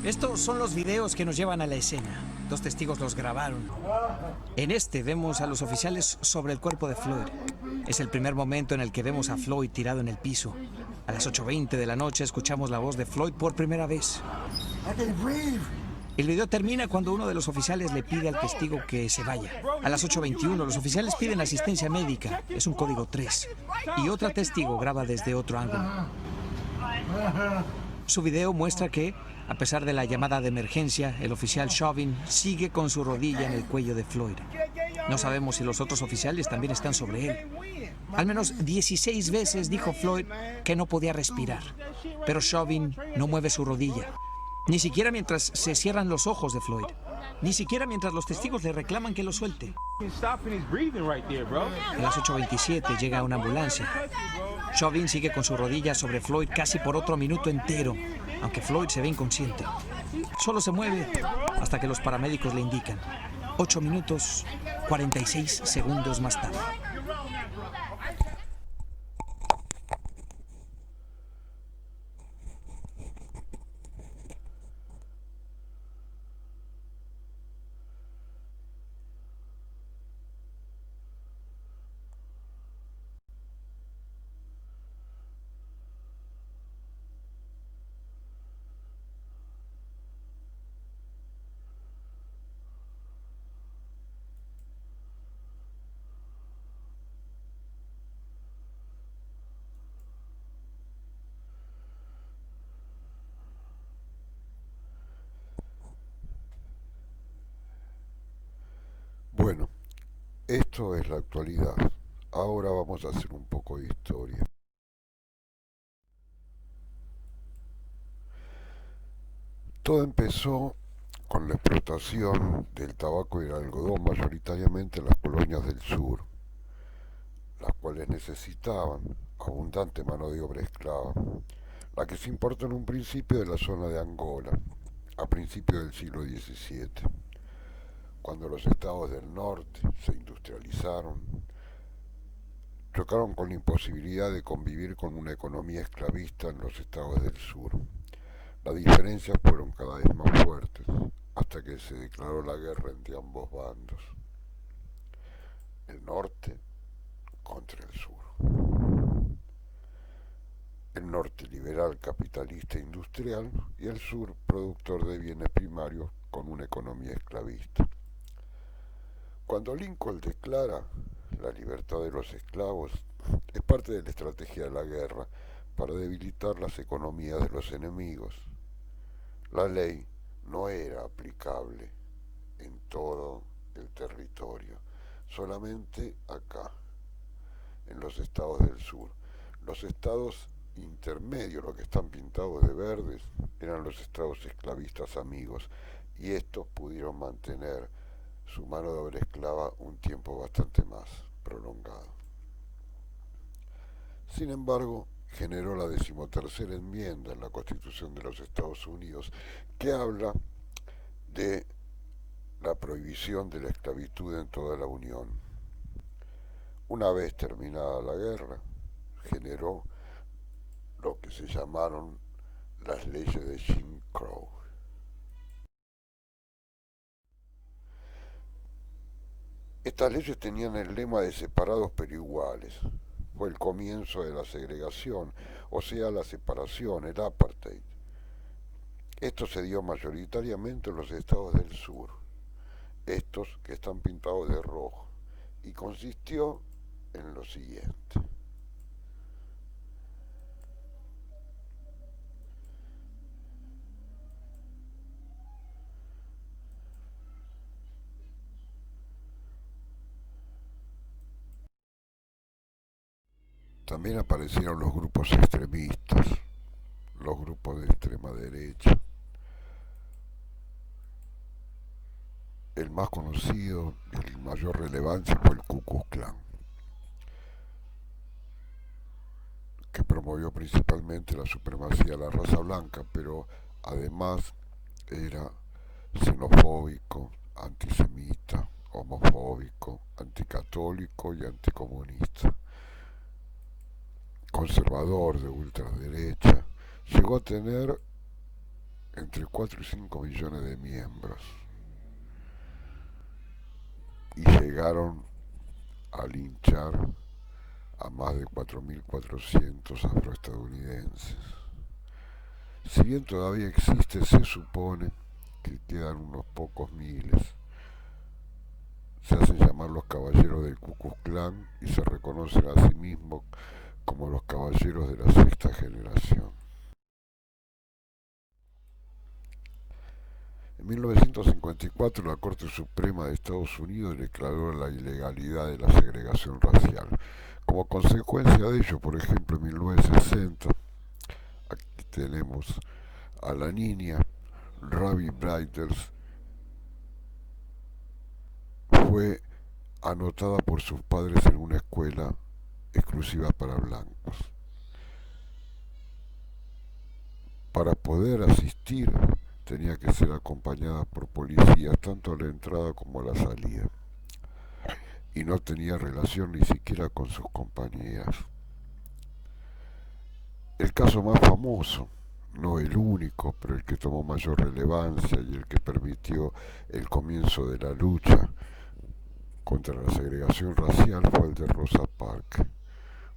Estos son los videos que nos llevan a la escena. Dos testigos los grabaron. En este vemos a los oficiales sobre el cuerpo de Floyd. Es el primer momento en el que vemos a Floyd tirado en el piso. A las 8:20 de la noche escuchamos la voz de Floyd por primera vez. El video termina cuando uno de los oficiales le pide al testigo que se vaya. A las 8:21 los oficiales piden asistencia médica. Es un código 3. Y otro testigo graba desde otro ángulo. Su video muestra que, a pesar de la llamada de emergencia, el oficial Chauvin sigue con su rodilla en el cuello de Floyd. No sabemos si los otros oficiales también están sobre él. Al menos 16 veces dijo Floyd que no podía respirar, pero Chauvin no mueve su rodilla. Ni siquiera mientras se cierran los ojos de Floyd. Ni siquiera mientras los testigos le reclaman que lo suelte. A las 8:27 llega una ambulancia. Chauvin sigue con su rodilla sobre Floyd casi por otro minuto entero, aunque Floyd se ve inconsciente. Solo se mueve hasta que los paramédicos le indican. 8 minutos, 46 segundos más tarde. Bueno, esto es la actualidad. Ahora vamos a hacer un poco de historia. Todo empezó con la explotación del tabaco y el algodón mayoritariamente en las colonias del sur, las cuales necesitaban abundante mano de obra esclava, la que se importó en un principio de la zona de Angola, a principios del siglo XVII, cuando los estados del norte se industrializaron, chocaron con la imposibilidad de convivir con una economía esclavista en los estados del sur. Las diferencias fueron cada vez más fuertes hasta que se declaró la guerra entre ambos bandos, el norte contra el sur. El norte liberal, capitalista e industrial, y el sur productor de bienes primarios con una economía esclavista. Cuando Lincoln declara la libertad de los esclavos, es parte de la estrategia de la guerra para debilitar las economías de los enemigos. La ley no era aplicable en todo el territorio, solamente acá, en los estados del sur. Los estados intermedios, los que están pintados de verdes, eran los estados esclavistas amigos, y estos pudieron mantener su mano de obra esclava un tiempo bastante más prolongado. Sin embargo, generó la 13ª enmienda en la Constitución de los Estados Unidos, que habla de la prohibición de la esclavitud en toda la Unión. Una vez terminada la guerra, generó lo que se llamaron las leyes de Jim Crow. Estas leyes tenían el lema de separados pero iguales. Fue el comienzo de la segregación, o sea, la separación, el apartheid. Esto se dio mayoritariamente en los estados del sur, estos que están pintados de rojo, y consistió en lo siguiente. También aparecieron los grupos extremistas, los grupos de extrema derecha. El más conocido y el mayor relevancia fue el Ku Klux Klan, que promovió principalmente la supremacía de la raza blanca, pero además era xenofóbico, antisemita, homofóbico, anticatólico y anticomunista. Conservador de ultraderecha, llegó a tener entre 4 y 5 millones de miembros y llegaron a linchar a más de 4.400 afroestadounidenses. Si bien todavía existe, se supone que quedan unos pocos miles. Se hacen llamar los caballeros del Ku Klux Klan y se reconocen a sí mismos como los caballeros de la sexta generación. En 1954 la Corte Suprema de Estados Unidos declaró la ilegalidad de la segregación racial. Como consecuencia de ello, por ejemplo, en 1960, aquí tenemos a la niña Ruby Bridles, fue anotada por sus padres en una escuela exclusiva para blancos. Para poder asistir tenía que ser acompañada por policías tanto a la entrada como a la salida, y no tenía relación ni siquiera con sus compañeras. El caso más famoso, no el único, pero el que tomó mayor relevancia y el que permitió el comienzo de la lucha contra la segregación racial, fue el de Rosa Parks,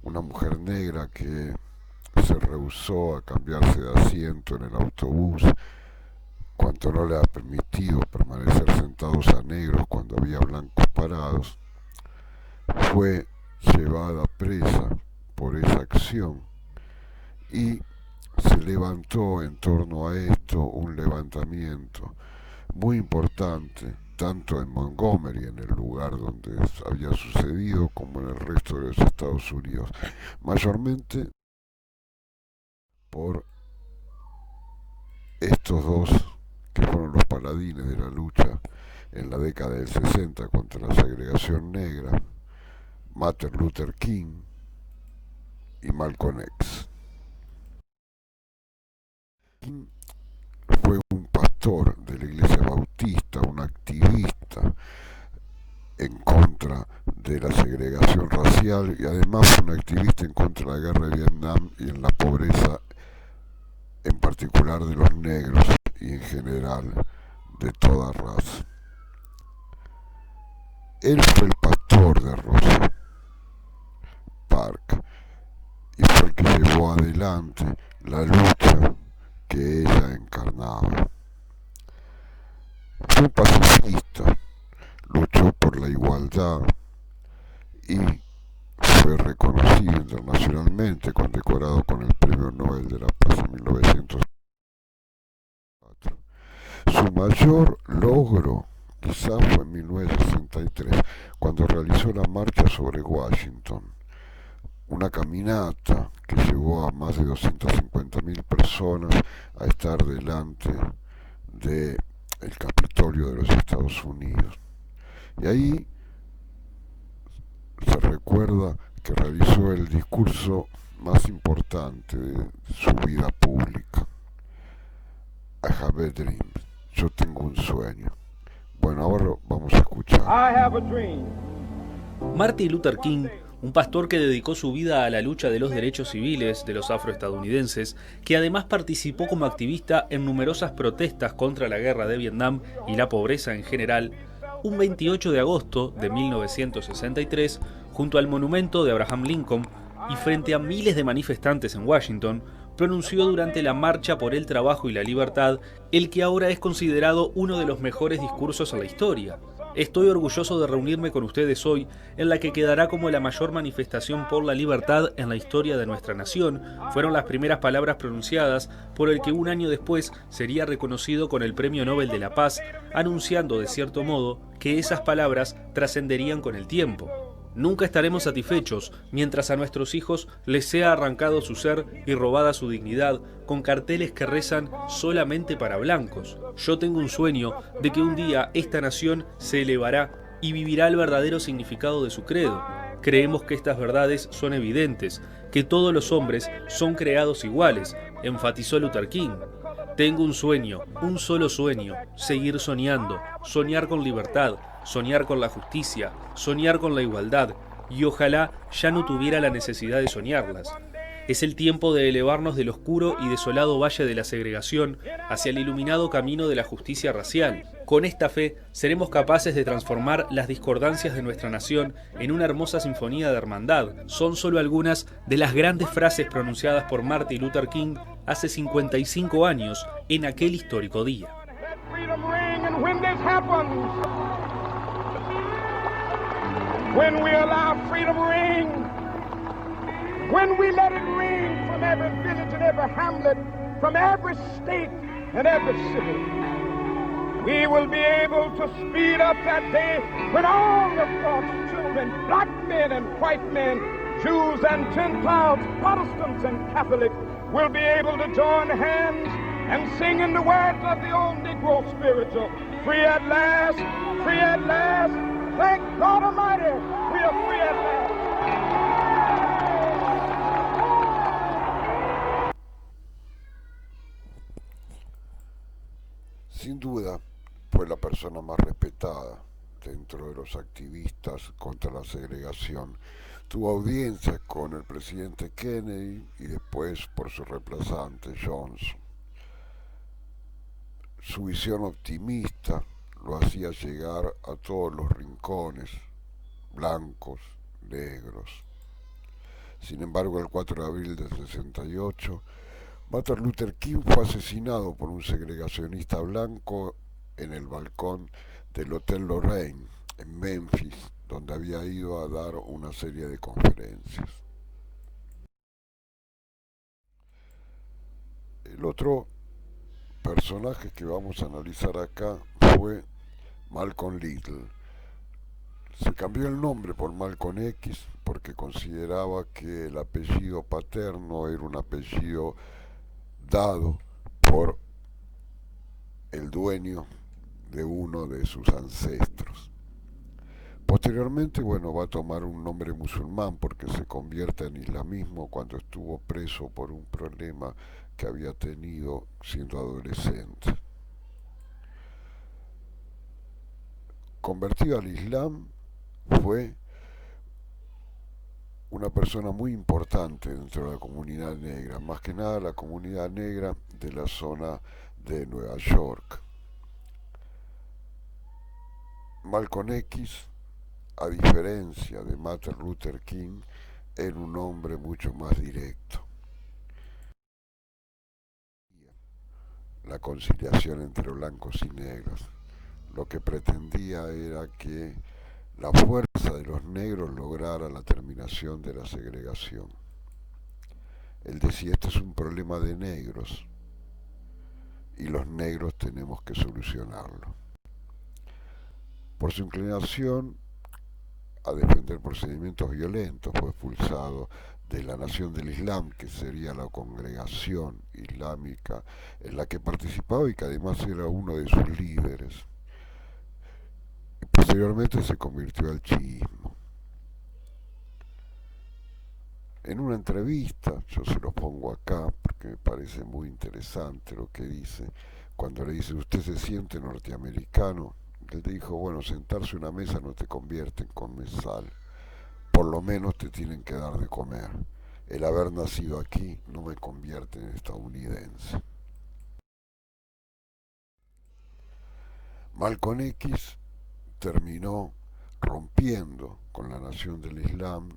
una mujer negra que se rehusó a cambiarse de asiento en el autobús cuanto no le ha permitido permanecer sentados a negros cuando había blancos parados. Fue llevada presa por esa acción y se levantó en torno a esto un levantamiento muy importante, tanto en Montgomery, en el lugar donde había sucedido, como en el resto de los Estados Unidos, mayormente por estos dos que fueron los paladines de la lucha en la década del 60 contra la segregación negra, Martin Luther King y Malcolm X. King fue un pastor de la Iglesia Bautista, un activista en contra de la segregación racial y además un activista en contra de la guerra de Vietnam y en la pobreza, en particular de los negros y en general de toda raza. Él fue el pastor de Rosa Parks y fue el que llevó adelante la lucha que ella encarnaba. Fue un pacifista, luchó por la igualdad y fue reconocido internacionalmente, condecorado con el Premio Nobel de la Paz en 1904. Su mayor logro quizás fue en 1963, cuando realizó la marcha sobre Washington, una caminata que llevó a más de 250.000 personas a estar delante del Capitolio de los Estados Unidos. Y ahí se recuerda que realizó el discurso más importante de su vida pública. I have a dream. Yo tengo un sueño. Bueno, ahora vamos a escuchar. I have a dream. Martin Luther King, un pastor que dedicó su vida a la lucha de los derechos civiles de los afroestadounidenses, que además participó como activista en numerosas protestas contra la guerra de Vietnam y la pobreza en general, un 28 de agosto de 1963, junto al monumento de Abraham Lincoln y frente a miles de manifestantes en Washington, pronunció durante la Marcha por el Trabajo y la Libertad el que ahora es considerado uno de los mejores discursos en la historia. Estoy orgulloso de reunirme con ustedes hoy en la que quedará como la mayor manifestación por la libertad en la historia de nuestra nación. Fueron las primeras palabras pronunciadas por el que un año después sería reconocido con el Premio Nobel de la Paz, anunciando de cierto modo que esas palabras trascenderían con el tiempo. Nunca estaremos satisfechos mientras a nuestros hijos les sea arrancado su ser y robada su dignidad con carteles que rezan solamente para blancos. Yo tengo un sueño de que un día esta nación se elevará y vivirá el verdadero significado de su credo. Creemos que estas verdades son evidentes, que todos los hombres son creados iguales, enfatizó Luther King. Tengo un sueño, un solo sueño, seguir soñando, soñar con libertad, soñar con la justicia, soñar con la igualdad, y ojalá ya no tuviera la necesidad de soñarlas. Es el tiempo de elevarnos del oscuro y desolado valle de la segregación hacia el iluminado camino de la justicia racial. Con esta fe, seremos capaces de transformar las discordancias de nuestra nación en una hermosa sinfonía de hermandad. Son solo algunas de las grandes frases pronunciadas por Martin Luther King hace 55 años, en aquel histórico día. When we let it ring from every village and every hamlet, from every state and every city, we will be able to speed up that day when all of God's children, black men and white men, Jews and Gentiles, Protestants and Catholics, will be able to join hands and sing in the words of the old Negro spiritual, free at last, free at last, thank God Almighty, we are free at last. Sin duda, fue la persona más respetada dentro de los activistas contra la segregación. Tuvo audiencias con el presidente Kennedy y después por su reemplazante Johnson. Su visión optimista lo hacía llegar a todos los rincones, blancos, negros. Sin embargo, el 4 de abril del 68, Martin Luther King fue asesinado por un segregacionista blanco en el balcón del Hotel Lorraine, en Memphis, donde había ido a dar una serie de conferencias. El otro personaje que vamos a analizar acá fue Malcolm Little. Se cambió el nombre por Malcolm X porque consideraba que el apellido paterno era un apellido dado por el dueño de uno de sus ancestros. Posteriormente, va a tomar un nombre musulmán porque se convierte en islamismo cuando estuvo preso por un problema que había tenido siendo adolescente. Convertido al Islam, fue una persona muy importante dentro de la comunidad negra, más que nada la comunidad negra de la zona de Nueva York. Malcolm X, a diferencia de Martin Luther King, era un hombre mucho más directo. La conciliación entre blancos y negros. Lo que pretendía era que la fuerza de los negros lograra la terminación de la segregación. Él decía, este es un problema de negros y los negros tenemos que solucionarlo. Por su inclinación a defender procedimientos violentos, fue expulsado de la Nación del Islam, que sería la congregación islámica en la que participaba y que además era uno de sus líderes. Posteriormente se convirtió al chiismo. En una entrevista, yo se lo pongo acá porque me parece muy interesante lo que dice, cuando le dice, ¿usted se siente norteamericano? Él dijo, bueno, sentarse a una mesa no te convierte en comensal, por lo menos te tienen que dar de comer. El haber nacido aquí no me convierte en estadounidense. Malcolm X terminó rompiendo con la Nación del Islam.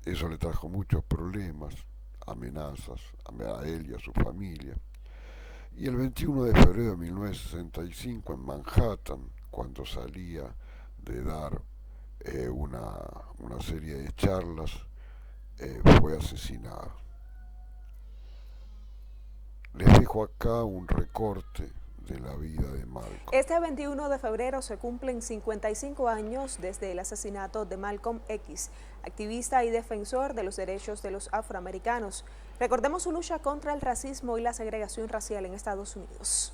Eso le trajo muchos problemas, amenazas a él y a su familia. Y el 21 de febrero de 1965 en Manhattan, cuando salía de dar una serie de charlas, fue asesinado. Les dejo acá un recorte de la vida de Malcolm. Este 21 de febrero se cumplen 55 años desde el asesinato de Malcolm X, activista y defensor de los derechos de los afroamericanos. Recordemos su lucha contra el racismo y la segregación racial en Estados Unidos.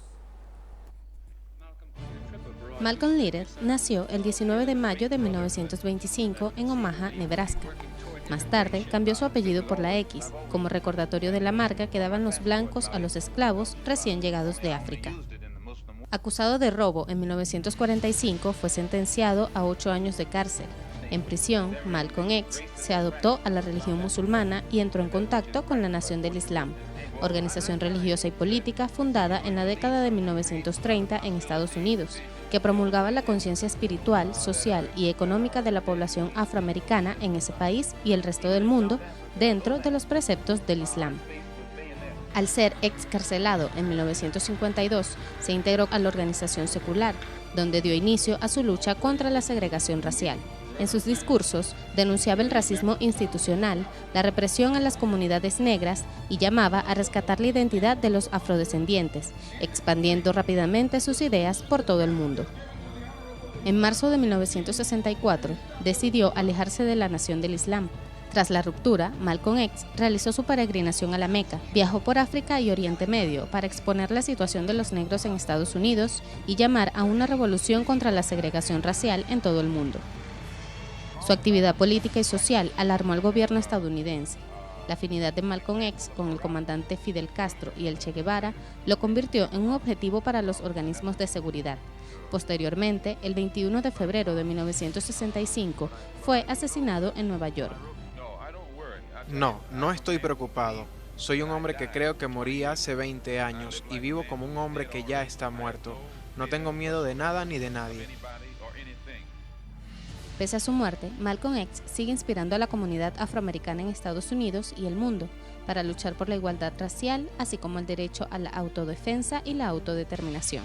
Malcolm Little nació el 19 de mayo de 1925 en Omaha, Nebraska. Más tarde cambió su apellido por la X, como recordatorio de la marca que daban los blancos a los esclavos recién llegados de África. Acusado de robo en 1945, fue sentenciado a 8 años de cárcel. En prisión, Malcolm X se adoptó a la religión musulmana y entró en contacto con la Nación del Islam, organización religiosa y política fundada en la década de 1930 en Estados Unidos, que promulgaba la conciencia espiritual, social y económica de la población afroamericana en ese país y el resto del mundo dentro de los preceptos del Islam. Al ser excarcelado en 1952, se integró a la organización secular, donde dio inicio a su lucha contra la segregación racial. En sus discursos, denunciaba el racismo institucional, la represión a las comunidades negras y llamaba a rescatar la identidad de los afrodescendientes, expandiendo rápidamente sus ideas por todo el mundo. En marzo de 1964, decidió alejarse de la Nación del Islam. Tras la ruptura, Malcolm X realizó su peregrinación a la Meca, viajó por África y Oriente Medio para exponer la situación de los negros en Estados Unidos y llamar a una revolución contra la segregación racial en todo el mundo. Su actividad política y social alarmó al gobierno estadounidense. La afinidad de Malcolm X con el comandante Fidel Castro y el Che Guevara lo convirtió en un objetivo para los organismos de seguridad. Posteriormente, el 21 de febrero de 1965, fue asesinado en Nueva York. No estoy preocupado. Soy un hombre que creo que morí hace 20 años y vivo como un hombre que ya está muerto. No tengo miedo de nada ni de nadie. Pese a su muerte, Malcolm X sigue inspirando a la comunidad afroamericana en Estados Unidos y el mundo para luchar por la igualdad racial, así como el derecho a la autodefensa y la autodeterminación.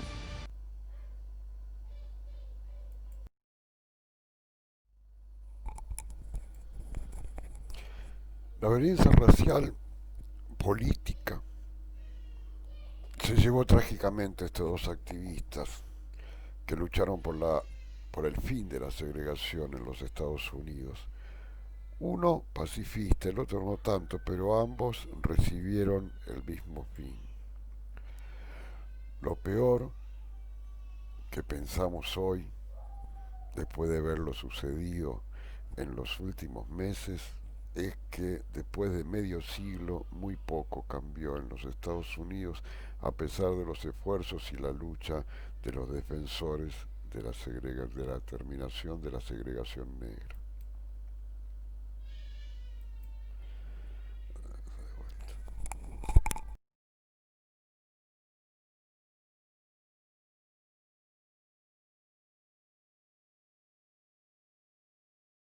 La violencia racial política se llevó trágicamente a estos dos activistas que lucharon por el fin de la segregación en los Estados Unidos. Uno pacifista, el otro no tanto, pero ambos recibieron el mismo fin. Lo peor que pensamos hoy, después de ver lo sucedido en los últimos meses, es que después de medio siglo muy poco cambió en los Estados Unidos, a pesar de los esfuerzos y la lucha de los defensores de la terminación de la segregación negra.